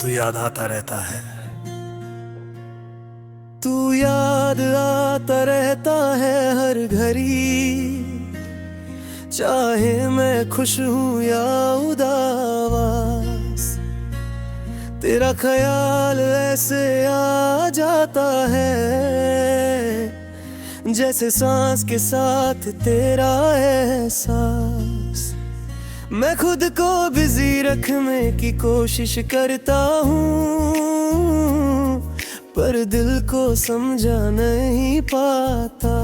तू याद आता रहता है। तू याद आता रहता है हर घड़ी, चाहे मैं खुश हूँ या उदास। तेरा ख्याल ऐसे आ जाता है जैसे सांस के साथ तेरा एहसास। मैं खुद को बिजी रखने की कोशिश करता हूँ, पर दिल को समझा नहीं पाता।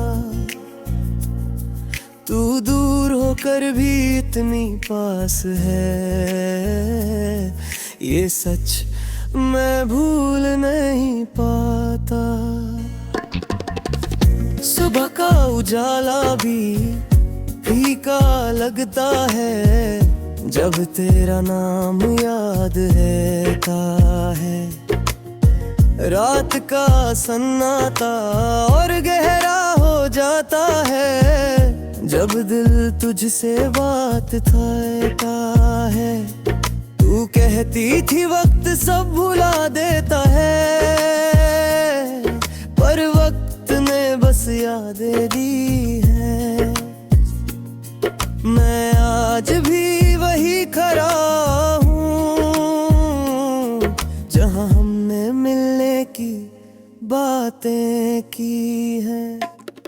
तू दूर होकर भी इतनी पास है, ये सच मैं भूल नहीं पाता। सुबह का उजाला भी फीका लगता है जब तेरा नाम याद रहता है। रात का सन्नाटा और गहरा हो जाता है जब दिल तुझसे बात करता है। तू कहती थी वक्त सब भुला देता है, पर वक्त ने बस यादें दी है। मैं आज भी वही खड़ा हूँ जहाँ हमने मिलने की बातें की है।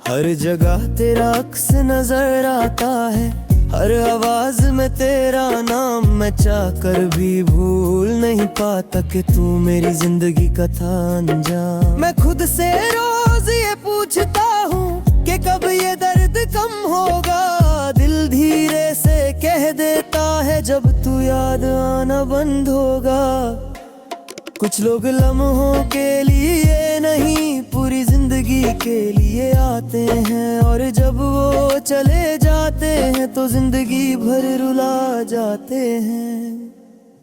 हर जगह तेरा अक्स नजर आता है, हर आवाज में तेरा नाम मैं चाहकर भी भूल नहीं पाता कि तू मेरी जिंदगी का था अंजाम। मैं खुद से रोज ये पूछता हूँ कि कब ये दर्द कम होगा। दिल धीरे से कह देता है जब तू याद आना बंद होगा। कुछ लोग लम्हों के लिए नहीं पूरी जिंदगी के लिए आते हैं, और जब वो चले जाते हैं तो जिंदगी भर रुला जाते हैं।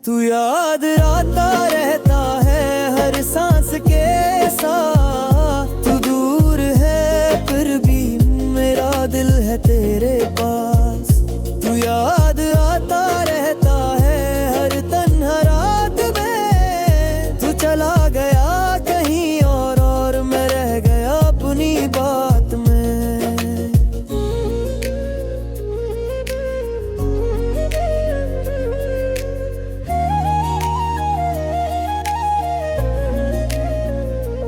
तू याद आता रहता है हर सांस के साथ। तू दूर है फिर भी मेरा दिल है तेरे पास। तू याद आता रहता है हर तन्हा रात में। तू चला गया कहीं और मैं रह गया अपनी बात में।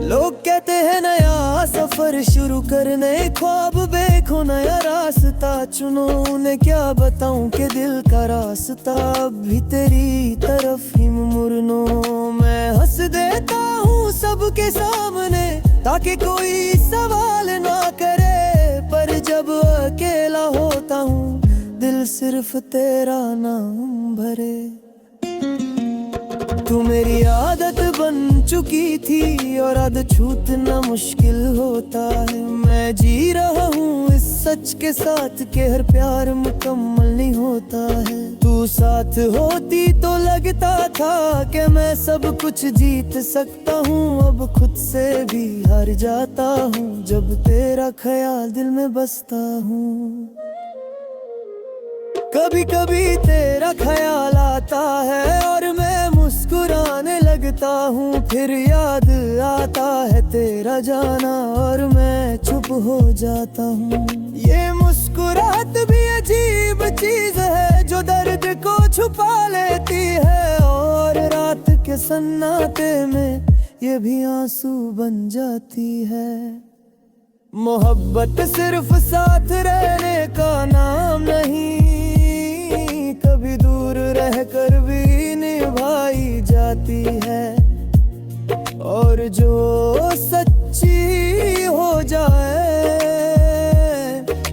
लोग कहते हैं नया सफर शुरू करने, ख्वाब देखो नया रास्ता चुनो। उन्हें क्या बताऊं कि दिल का रास्ता भी तेरी तरफ ही मुड़नो। मैं हंस देता हूँ सबके सामने ताकि कोई सवाल ना करे, पर जब अकेला होता हूँ दिल सिर्फ तेरा नाम भरे। तू मेरी आदत बन चुकी थी और आदत छूटना मुश्किल होता है। मैं जी रहा हूँ इस सच के साथ कि हर प्यार मुकम्मल नहीं होता है। तू साथ होती तो लगता था कि मैं सब कुछ जीत सकता हूँ। अब खुद से भी हार जाता हूँ जब तेरा ख्याल दिल में बसता हूँ। कभी कभी तेरा ख्याल आता है और मैं मुस्कुराने लगता हूँ। फिर याद आता है तेरा जाना और मैं चुप हो जाता हूँ। ये मुस्कुराहट भी अजीब चीज है जो दर्द को छुपा लेती है, और रात के सन्नाटे में ये भी आंसू बन जाती है। मोहब्बत सिर्फ साथ रहने का नाम नहीं, कभी दूर रहकर भी निभाई जाती है। और जो सच्ची हो जाए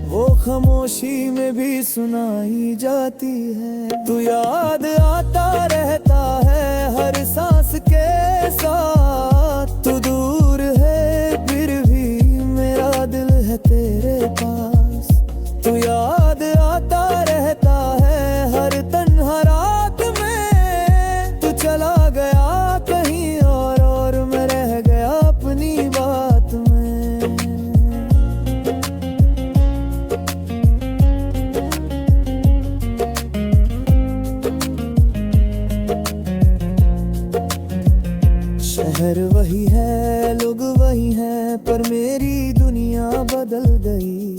वो खामोशी में भी सुनाई जाती है। तू याद आता रहता है हर सांस के साथ। तू दूर है फिर भी मेरा दिल है तेरे पास। तू याद आता रहता है हर तन्हा रात में। तू चला गया कहीं और मैं रह गया अपनी बात में। गई।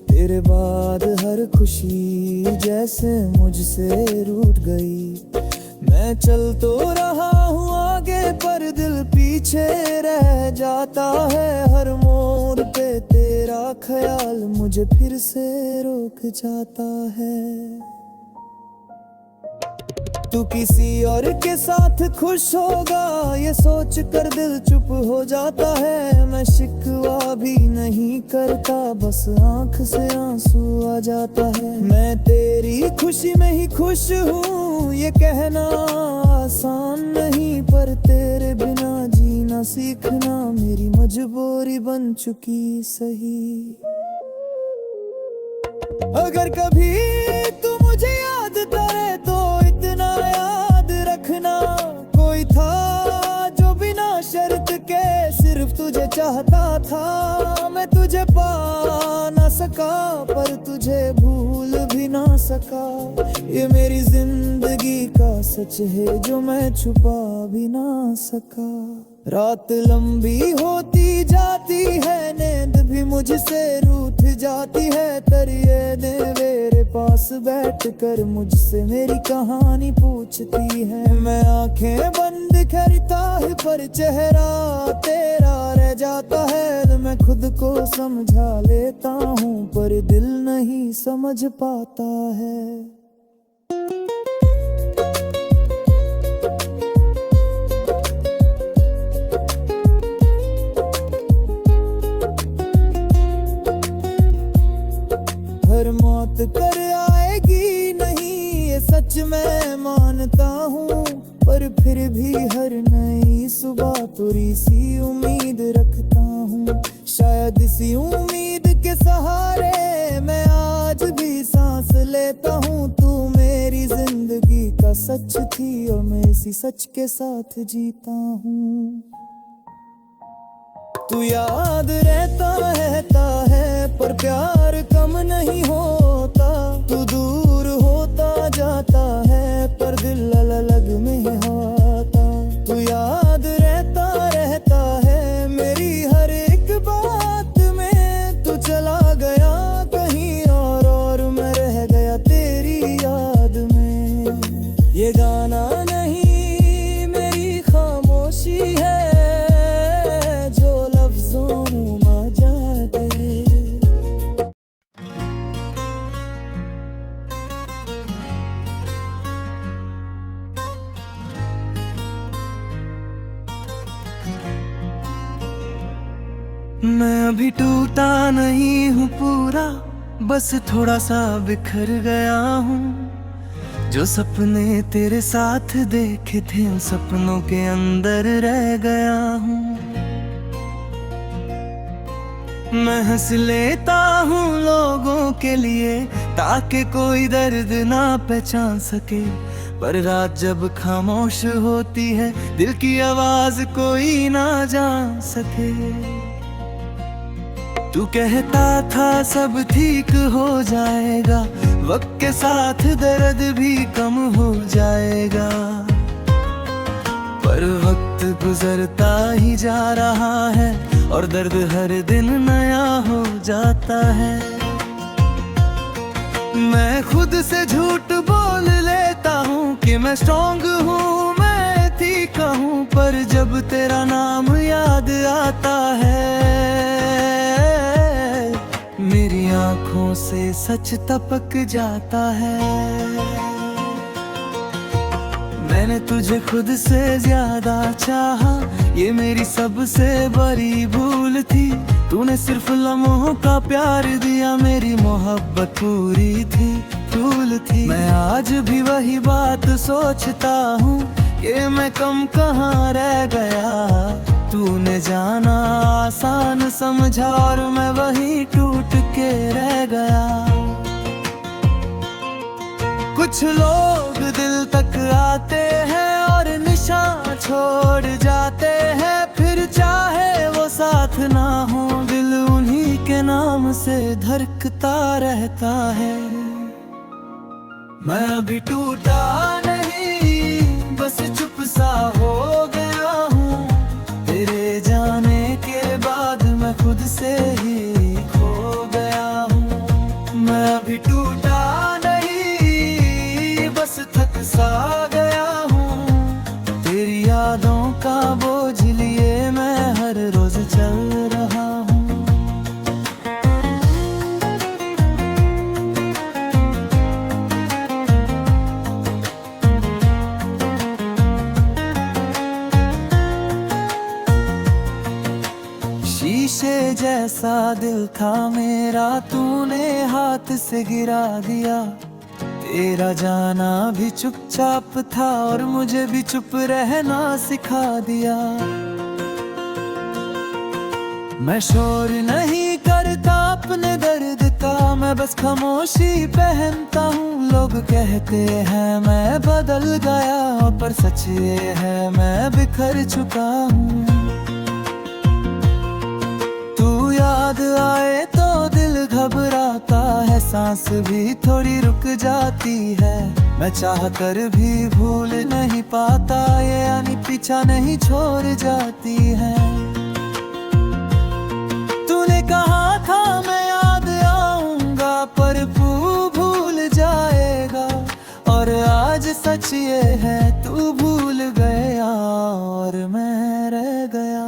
तेरे बाद हर खुशी जैसे मुझसे रूठ गई। मैं चल तो रहा हूँ आगे पर दिल पीछे रह जाता है। हर मोड़ पे तेरा ख्याल मुझे फिर से रोक जाता है। तू किसी और के साथ खुश होगा ये सोच कर दिल चुप हो जाता है। मैं शिकवा भी नहीं करता बस आंख से आंसू आ जाता है। मैं तेरी खुशी में ही खुश हूँ ये कहना आसान नहीं, पर तेरे बिना जीना सीखना मेरी मजबूरी बन चुकी सही। अगर कभी तू मुझे याद करे तो इतना याद रखना, कोई था जो बिना शर्त के सिर्फ तुझे चाहता था। मैं तुझे पा ना सका पर तुझे भूल भी ना सका। ये मेरी जिंदगी का सच है जो मैं छुपा भी ना सका। रात लंबी होती जाती है नींद भी मुझसे रूठ जाती है। तरिए दे मेरे पास बैठ कर मुझसे मेरी कहानी पूछती है। मैं आंखें बंद करता है पर चेहरा तेरा रह जाता है। मैं खुद को समझा लेता हूँ पर दिल नहीं समझ पाता है। हर मौत कर आएगी नहीं ये सच मैं मानता हूँ, पर फिर भी हर नई सुबह थोड़ी सी उम्मीद रखता हूँ। शायद इसी उम्मीद के सहारे मैं आज भी सांस लेता हूँ। तू मेरी जिंदगी का सच थी और मैं इसी सच के साथ जीता हूँ। तू याद रहता है पर प्यार कम नहीं होता। तू दूर होता जाता है पर दिल अलग में होता। तू याद रहता है मेरी हर एक बात में। तू चला गया कहीं और मैं रह गया तेरी याद में। ये गाना नहीं मेरी खामोशी है मैं अभी टूटा नहीं हूँ पूरा, बस थोड़ा सा बिखर गया हूँ। जो सपने तेरे साथ देखे थे उन सपनों के अंदर रह गया हूँ। मैं हंस लेता हूँ लोगों के लिए ताकि कोई दर्द ना पहचान सके, पर रात जब खामोश होती है दिल की आवाज कोई ना जान सके। तू कहता था सब ठीक हो जाएगा, वक्त के साथ दर्द भी कम हो जाएगा, पर वक्त गुजरता ही जा रहा है और दर्द हर दिन नया हो जाता है। मैं खुद से झूठ बोल लेता हूँ कि मैं स्ट्रॉन्ग हूँ, मैं ठीक हूँ, पर जब तेरा नाम याद आता है मेरी आंखों से सच टपक जाता है। मैंने तुझे खुद से ज्यादा चाहा, ये मेरी सबसे बड़ी भूल थी। तूने सिर्फ लम्हों का प्यार दिया, मेरी मोहब्बत पूरी थी, फूल थी। मैं आज भी वही बात सोचता हूँ कि मैं कम कहाँ रह गया। तूने जाना आसान समझा और मैं वही टूट के रह गया। कुछ लोग दिल तक आते हैं और निशान छोड़ जाते हैं, फिर चाहे वो साथ ना हो दिल उन्हीं के नाम से धड़कता रहता है। मैं अभी टूटा नहीं, बस चुप सा हो गया हूँ। तेरे जाने के बाद मैं खुद से ही खो जैसा दिल था मेरा तूने हाथ से गिरा दिया। तेरा जाना भी चुपचाप था और मुझे भी चुप रहना सिखा दिया। मैं शोर नहीं करता अपने दर्द का, मैं बस खामोशी पहनता हूँ। लोग कहते हैं मैं बदल गया, पर सच ये है मैं बिखर चुका हूँ। तू याद आए तो दिल घबराता है, सांस भी थोड़ी रुक जाती है। मैं चाह कर भी भूल नहीं पाता, ये यानी पीछा नहीं छोड़ जाती है। तूने कहा था मैं याद आऊंगा, पर तू भूल जाएगा। और आज सच ये है तू भूल गया और मैं रह गया।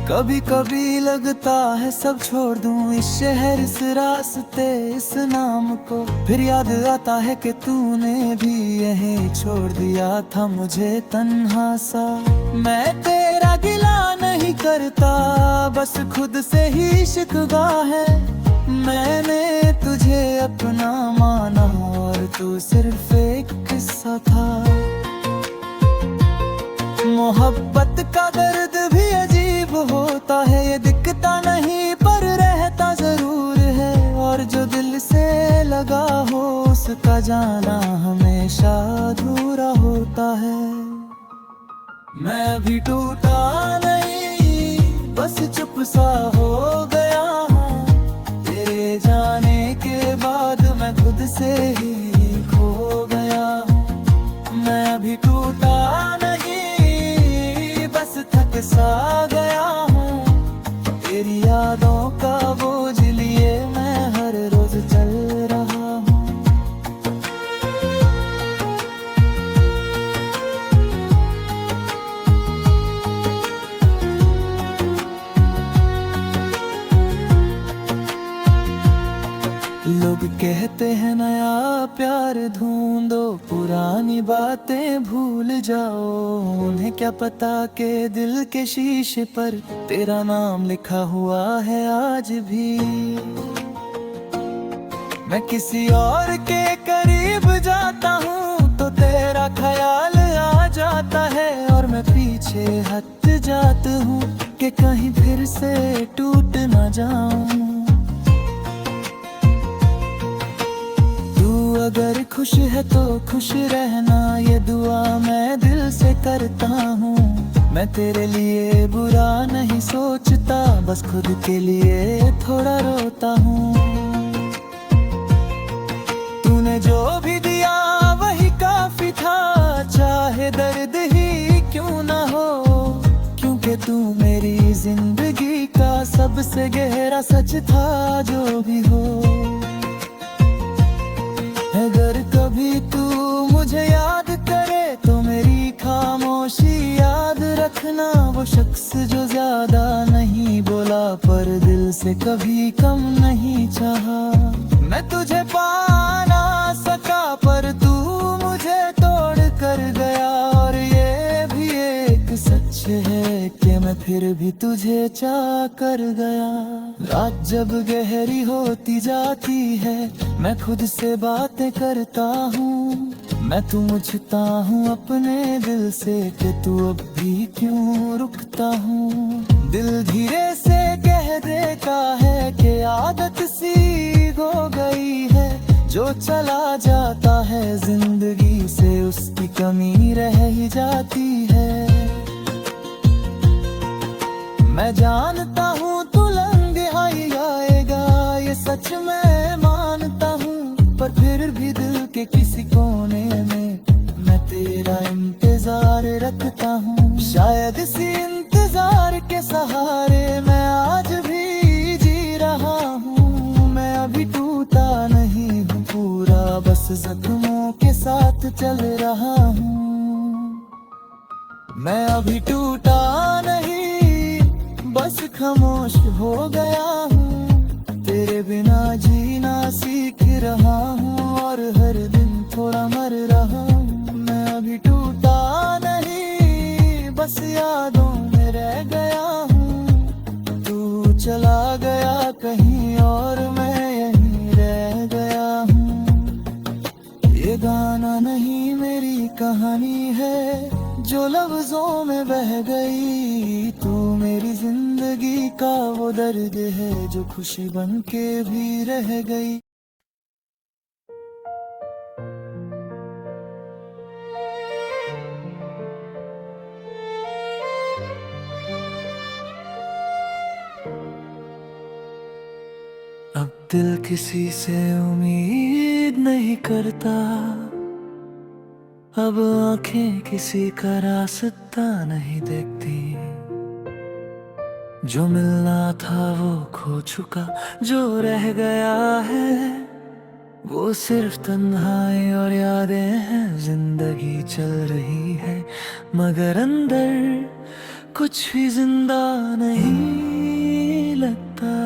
कभी कभी लगता है सब छोड़ दूं इस शहर इस रास्ते इस नाम को, फिर याद आता है कि तूने भी यहीं छोड़ दिया था मुझे तन्हा सा। मैं तेरा गिला नहीं करता, बस खुद से ही शिकवा है। मैंने तुझे अपना माना और तू सिर्फ एक किस्सा था। मोहब्बत का दर्द भी अजीब होता है, ये दिखता नहीं पर रहता जरूर है। और जो दिल से लगा हो उसका जाना हमेशा अधूरा होता है। मैं अभी टूटा नहीं, बस चुप सा हो गया हूँ। तेरे जाने के बाद मैं खुद से ही खो गया हूँ। मैं अभी टूटा नहीं, बस थक सा गया हूँ। तेरी यादों का बोझ लिए मैं हर रोज चल रहा हूँ। लोग कहते हैं नया प्यार ढूंढो, पुरानी बातें भूल जाओ। उन्हें क्या पता के दिल के शीशे पर तेरा नाम लिखा हुआ है आज भी। मैं किसी और के करीब जाता हूँ तो तेरा ख्याल आ जाता है, और मैं पीछे हट जाता हूँ कि कहीं फिर से टूट न जाऊं। अगर खुश है तो खुश रहना, ये दुआ मैं दिल से करता हूँ। मैं तेरे लिए बुरा नहीं सोचता, बस खुद के लिए थोड़ा रोता हूँ। तूने जो भी दिया वही काफी था, चाहे दर्द ही क्यों ना हो। क्योंकि तू मेरी जिंदगी का सबसे गहरा सच था जो भी हो। अगर कभी तू मुझे याद करे तो मेरी खामोशी याद रखना। वो शख्स जो ज्यादा नहीं बोला पर दिल से कभी कम नहीं चाहा। मैं तुझे पा ना सका पर तू मुझे तोड़ कर गया, और ये भी एक सच है कि मैं फिर भी तुझे चाह कर गया। रात जब गहरी होती जाती है मैं खुद से बातें करता हूँ। मैं तू मुझता हूँ अपने दिल से कि तू अब भी क्यों रुकता हूँ। दिल धीरे से कह देता है कि आदत सी हो गई है। जो चला जाता है जिंदगी से उसकी कमी रह ही जाती है। मैं जानता हूँ तू लंघ आएगा, ये सच मैं मानता हूँ। पर फिर भी दिल के किसी कोने में मैं तेरा इंतजार रखता हूँ। शायद इसी इंतजार के सहारे मैं आज भी जी रहा हूँ। मैं अभी टूटा नहीं हूँ पूरा, बस जख्मों के साथ चल रहा हूँ। मैं अभी टूटा नहीं, बस खामोश हो गया हूँ। तेरे बिना जीना सीख रहा हूँ और हर दिन थोड़ा मर रहा हूँ। मैं अभी टूटा नहीं, बस यादों में रह गया हूँ। तू चला गया जो लफ्जों में बह गई। तू मेरी जिंदगी का वो दर्द है जो खुशी बन के भी रह गई। अब दिल किसी से उम्मीद नहीं करता, अब आंखें किसी का रास्ता नहीं देखती। जो मिलना था वो खो चुका, जो रह गया है वो सिर्फ तन्हाई और यादें हैं। जिंदगी चल रही है मगर अंदर कुछ भी जिंदा नहीं लगता।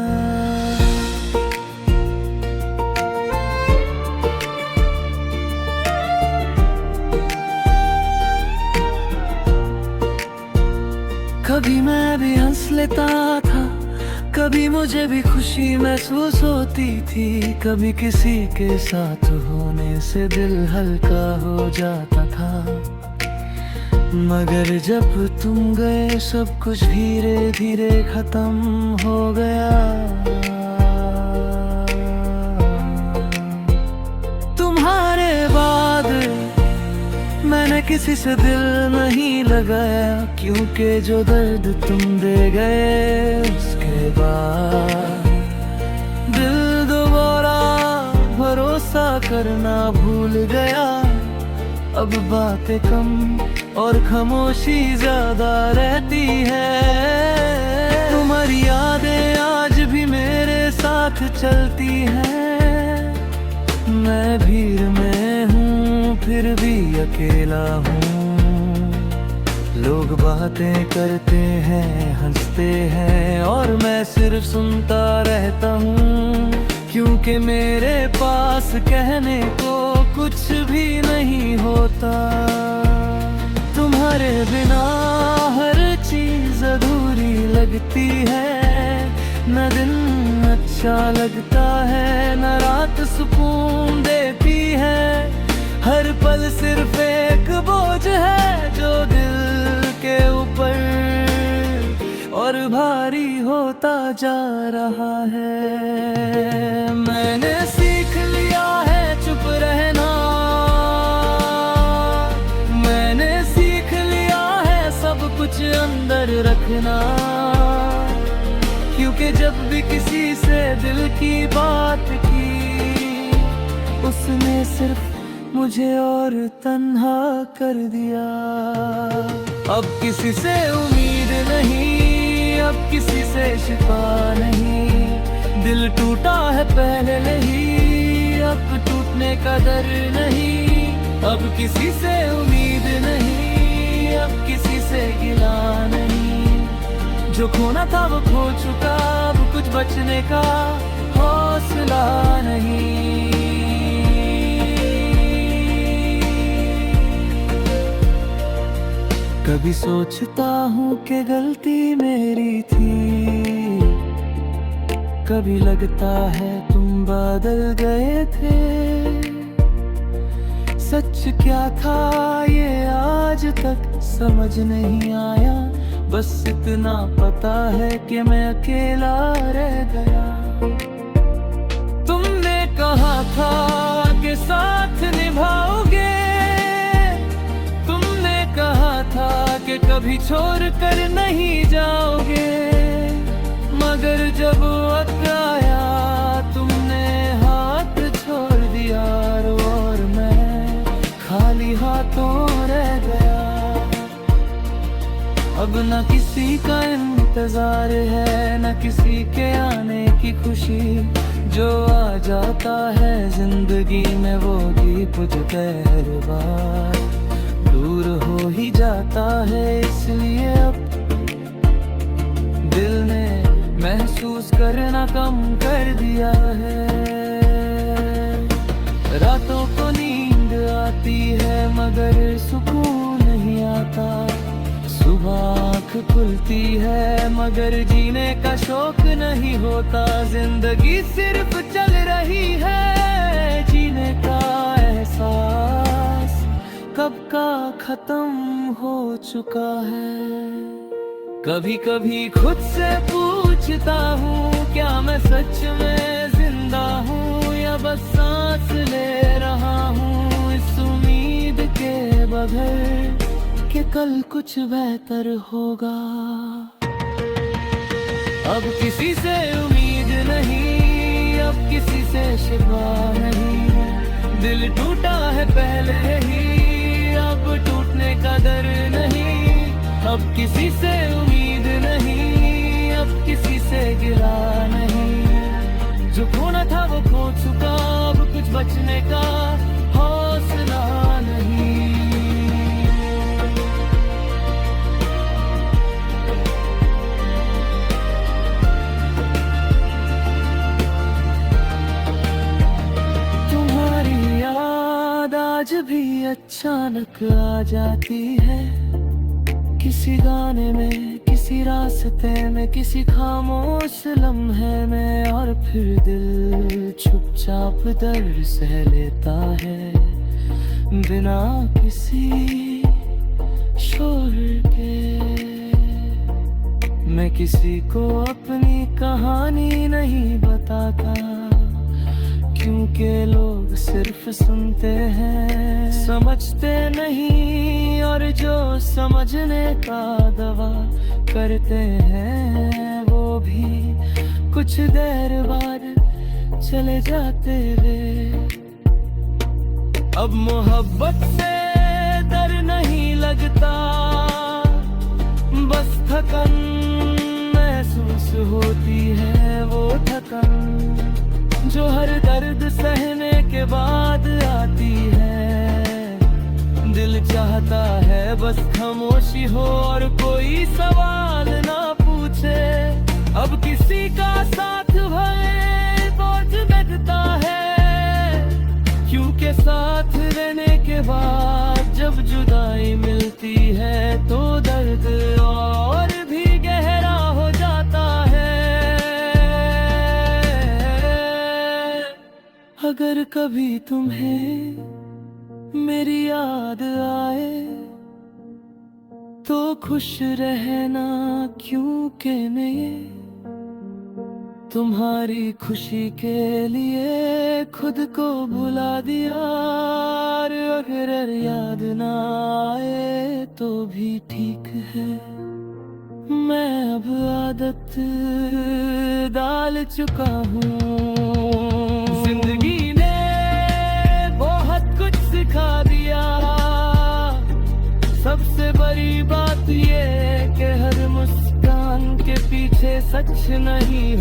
कभी मैं भी हंस लेता था, कभी मुझे भी खुशी महसूस होती थी। कभी किसी के साथ होने से दिल हल्का हो जाता था। मगर जब तुम गए सब कुछ धीरे धीरे खत्म हो गया। तुम्हारे बाद मैंने किसी से दिल नहीं लगाया, क्योंकि जो दर्द तुम दे गए उसके बाद दिल दोबारा भरोसा करना भूल गया। अब बातें कम और खामोशी ज्यादा रहती है। तुम्हारी यादें आज भी मेरे साथ चलती हैं। मैं भीड़ में हूँ फिर भी अकेला हूँ। लोग बातें करते हैं, हंसते हैं और मैं सिर्फ सुनता रहता हूँ। क्योंकि मेरे पास कहने को कुछ भी नहीं होता। तुम्हारे बिना हर चीज अधूरी लगती है। न दिन अच्छा लगता है न रात सुकून देती है। हर पल सिर्फ एक बोझ है जो दिल के ऊपर और भारी होता जा रहा है। मैंने सीख लिया है चुप रहना। मैंने सीख लिया है सब कुछ अंदर रखना। क्योंकि जब भी किसी से दिल की बात की, उसने सिर्फ मुझे और तन्हा कर दिया। अब किसी से उम्मीद नहीं, अब किसी से शिकवा नहीं। दिल टूटा है पहले नहीं, अब टूटने का डर नहीं। अब किसी से उम्मीद नहीं, अब किसी से गिला नहीं। जो खोना था वो खो चुका, अब कुछ बचने का हौसला नहीं। कभी सोचता हूँ कि गलती मेरी थी, कभी लगता है तुम बदल गए थे। सच क्या था ये आज तक समझ नहीं आया। बस इतना पता है कि मैं अकेला रह गया। तुमने कहा था कि साथ निभाओगे, तुमने कहा था कि कभी छोड़ कर नहीं जाओगे। मगर जब वक्त आया तुमने हाथ छोड़ दिया और मैं खाली हाथों रह गया। अब न किसी का इंतजार है न किसी के आने की खुशी। जो आ जाता है जिंदगी में वो भी बुझता हर बार। दूर हो ही जाता है इसलिए अब दिल ने महसूस करना कम कर दिया है। रातों को नींद आती है मगर सुकून नहीं आता। सुबह आँख खुलती है मगर जीने का शौक नहीं होता। जिंदगी सिर्फ चल रही है, जीने का एहसास कब का खत्म हो चुका है। कभी कभी खुद से पूछता हूँ, क्या मैं सच में जिंदा हूँ या बस सांस ले रहा हूँ इस उम्मीद के बगैर कि कल कुछ बेहतर होगा। अब किसी से उम्मीद नहीं, अब किसी से शिकवा नहीं। दिल टूटा है पहले ही, अब टूटने का डर नहीं। अब किसी से उम्मीद नहीं, अब किसी से गिला नहीं। जो खोना था वो खो चुका, अब कुछ बचने का हौसला नहीं। आज भी अचानक आ जाती है, किसी गाने में, किसी रास्ते में, किसी खामोश लम्हे में। और फिर दिल चुपचाप दर्द सह लेता है बिना किसी शोर के। मैं किसी को अपनी कहानी नहीं बताता, क्योंकि लोग सिर्फ सुनते हैं, समझते नहीं। और जो समझने का दावा करते हैं वो भी कुछ देर बाद चले जाते वे। अब मोहब्बत से डर नहीं लगता, बस थकन महसूस होती है। वो थकन जो हर दर्द सहने के बाद आती है। दिल चाहता है बस खामोशी हो और कोई सवाल ना पूछे। अब किसी का साथ भले बोझ लगता है, क्योंकि साथ रहने के बाद जब जुदाई मिलती है तो दर्द और भी गहरा हो जाता है। अगर कभी तुम्हें मेरी याद आए तो खुश रहना, क्योंकि मैं तुम्हारी खुशी के लिए खुद को भुला दिया। और अगर याद ना आए तो भी ठीक है, मैं अब आदत डाल चुका हूँ। जिंदगी ने बहुत कुछ सिखा दिया, सबसे बड़ी बात ये कि हर मुस्कान के पीछे सच नहीं